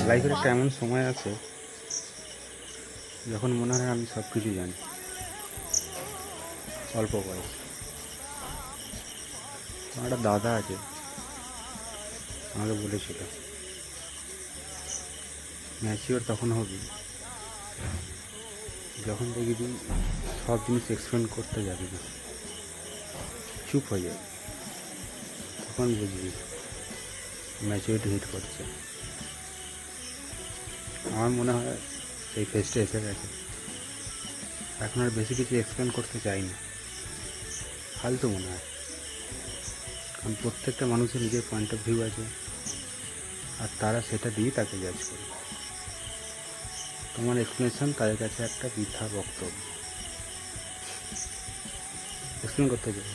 লাইফের একটা এমন সময় আছে যখন মনে হয় আমি সব কিছু জানি। অল্প বয়স আমার একটা দাদা আছে, আমাকে বলেছিল ম্যাচিওর তখন হবি যখন দেখবি সব জিনিস এক্সপ্লেন করতে যাবি না, চুপ হয়ে যাবে, তখন বুঝবি ম্যাচিওরিটি হিট করছে। আমার মনে হয় সেই ফেজটা এসে গেছে, এখন আর বেশি কিছু এক্সপ্লেন করতে চাই না, ফালতু মনে হয়। কারণ প্রত্যেকটা মানুষের নিজের পয়েন্ট অফ ভিউ আছে, আর তারা সেটা দিয়ে তাকে জাজ করে। তোমার এক্সপ্লেনেশন তাদের কাছে একটা বৃথা বক্তব্য, এক্সপ্লেন করতে চাই।